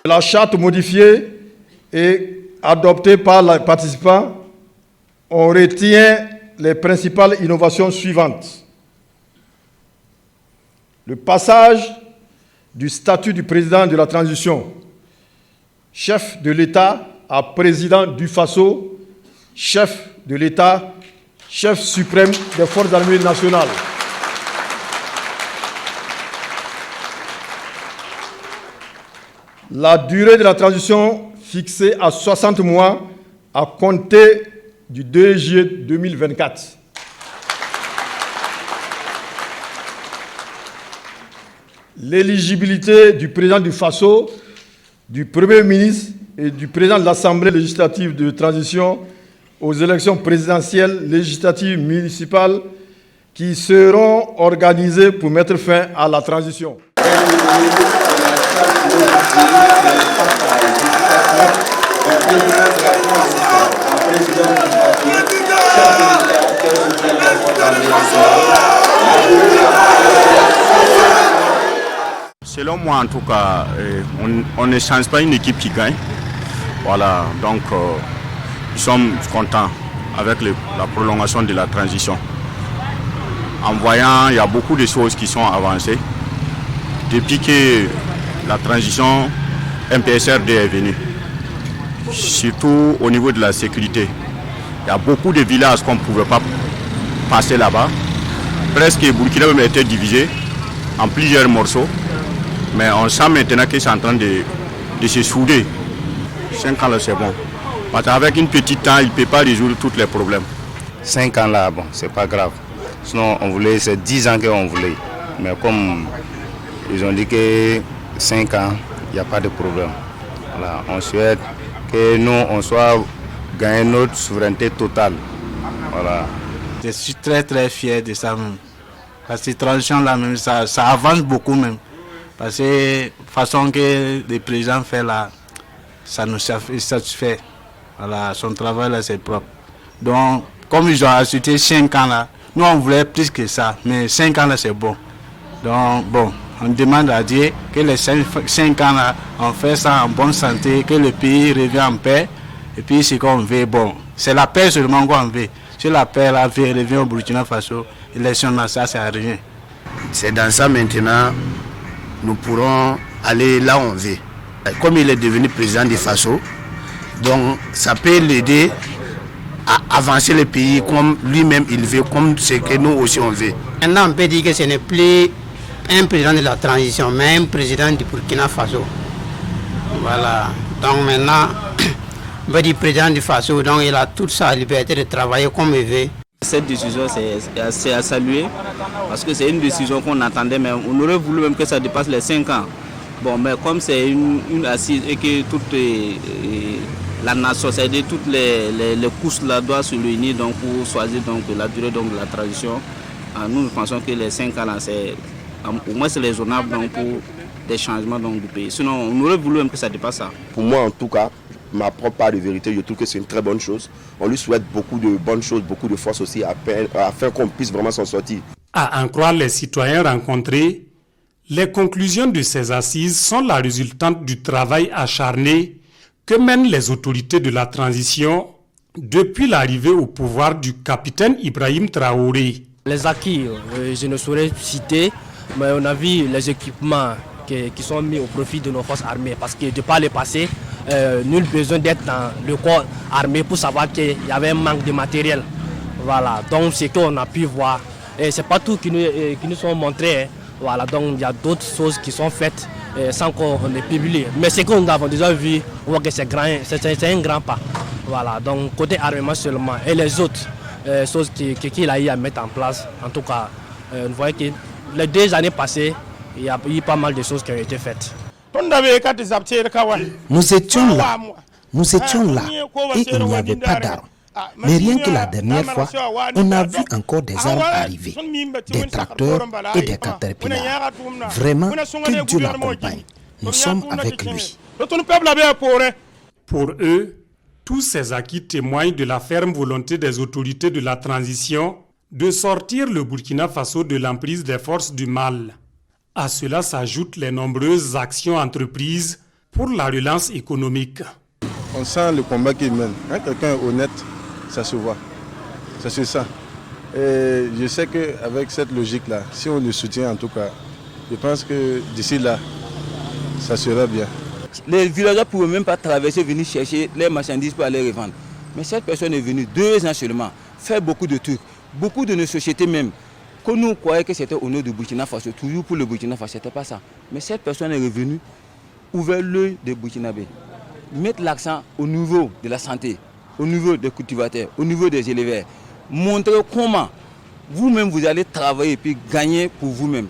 La charte modifiée et adoptée par les participants, on retient les principales innovations suivantes. Le passage du statut du président de la transition, chef de l'État, à président du Faso, chef de l'État, chef suprême des forces armées nationales. La durée de la transition fixée à 60 mois à compter du 2 juillet 2024. L'éligibilité du président du Faso, du Premier ministre et du président de l'Assemblée législative de transition aux élections présidentielles, législatives, municipales qui seront organisées pour mettre fin à la transition. Selon moi, en tout cas, on ne change pas une équipe qui gagne. Voilà, donc nous sommes contents avec la prolongation de la transition. En voyant, il y a beaucoup de choses qui sont avancées. Depuis que la transition MPSRD est venue, surtout au niveau de la sécurité, il y a beaucoup de villages qu'on ne pouvait pas passer là-bas. Presque Burkina même était divisé en plusieurs morceaux. Mais on sent maintenant que c'est en train de se souder. 5 ans là, c'est bon. Parce qu'avec une petite temps, il ne peut pas résoudre tous les problèmes. 5 ans là, bon, c'est pas grave. Sinon, on voulait, c'est 10 ans qu'on voulait. Mais comme ils ont dit que 5 ans, il n'y a pas de problème. Voilà, on souhaite que nous, on soit gagné notre souveraineté totale. Voilà. Je suis très très fier de ça même. Parce que cette transition là même, ça avance beaucoup même. Parce que la façon que le président fait là, ça nous satisfait. Voilà, son travail là c'est propre. Donc, comme ils ont ajouté 5 ans là, nous on voulait plus que ça, mais 5 ans là c'est bon. Donc, bon, on demande à Dieu que les 5 ans là, on fait ça en bonne santé, que le pays revienne en paix. Et puis, ce qu'on veut, bon, c'est la paix seulement qu'on veut. Si la paix là revient au Burkina Faso, l'élection là, ça sert à rien. C'est dans ça maintenant. Nous pourrons aller là où on veut. Comme il est devenu président du Faso, donc ça peut l'aider à avancer le pays comme lui-même il veut, comme ce que nous aussi on veut. Maintenant on peut dire que ce n'est plus un président de la transition, mais un président du Burkina Faso. Voilà. Donc maintenant, on peut dire président du Faso, donc il a toute sa liberté de travailler comme il veut. Cette décision, c'est à saluer parce que c'est une décision qu'on attendait, mais on aurait voulu même que ça dépasse les 5 ans. Bon, mais comme c'est une assise et que toute la nation, c'est-à-dire toutes les couches là doivent se réunir donc, pour choisir donc, la durée donc, de la transition, nous pensons que les 5 ans là, c'est au moins c'est raisonnable donc, pour des changements donc, du pays. Sinon, on aurait voulu même que ça dépasse ça. Pour moi, en tout cas, ma propre part de vérité, je trouve que c'est une très bonne chose. On lui souhaite beaucoup de bonnes choses, beaucoup de force aussi, afin qu'on puisse vraiment s'en sortir. À en croire les citoyens rencontrés, les conclusions de ces assises sont la résultante du travail acharné que mènent les autorités de la transition depuis l'arrivée au pouvoir du capitaine Ibrahim Traoré. Les acquis, je ne saurais citer, mais on a vu les équipements qui sont mis au profit de nos forces armées parce que de par le passé, nul besoin d'être dans le corps armé pour savoir qu'il y avait un manque de matériel. Voilà, donc c'est qu'on a pu voir. Et c'est pas tout qui nous sont montrés. Hein. Voilà, donc il y a d'autres choses qui sont faites sans qu'on les publie. Mais ce qu'on a déjà vu, on voit que c'est un grand pas. Voilà, donc côté armement seulement. Et les autres choses qu'il a eu à mettre en place, en tout cas, on voit que les 2 années passées, il y a eu pas mal de choses qui ont été faites. Nous étions là et il n'y avait pas d'armes. Mais rien que la dernière fois, on a vu encore des armes arriver, des tracteurs et des caterpillars. Vraiment, que Dieu l'accompagne. Nous sommes avec lui. Pour eux, Tous ces acquis témoignent de la ferme volonté des autorités de la transition de sortir le Burkina Faso de l'emprise des forces du mal. À cela s'ajoutent les nombreuses actions entreprises pour la relance économique. On sent le combat qu'il mène. Quand quelqu'un est honnête, ça se voit. Ça se sent. Et je sais qu'avec cette logique-là, si on le soutient en tout cas, je pense que d'ici là, ça sera bien. Les villageois ne pouvaient même pas traverser, venir chercher les marchandises pour aller revendre. Mais cette personne est venue 2 ans seulement, faire beaucoup de trucs. Beaucoup de nos sociétés même, que nous croyons que c'était au nom du Burkina Faso, toujours pour le Burkina Faso, ce n'était pas ça. Mais cette personne est revenue, ouvert l'œil des Burkinabés, mettre l'accent au niveau de la santé, au niveau des cultivateurs, au niveau des éleveurs, montrer comment vous-même vous allez travailler et puis gagner pour vous-même.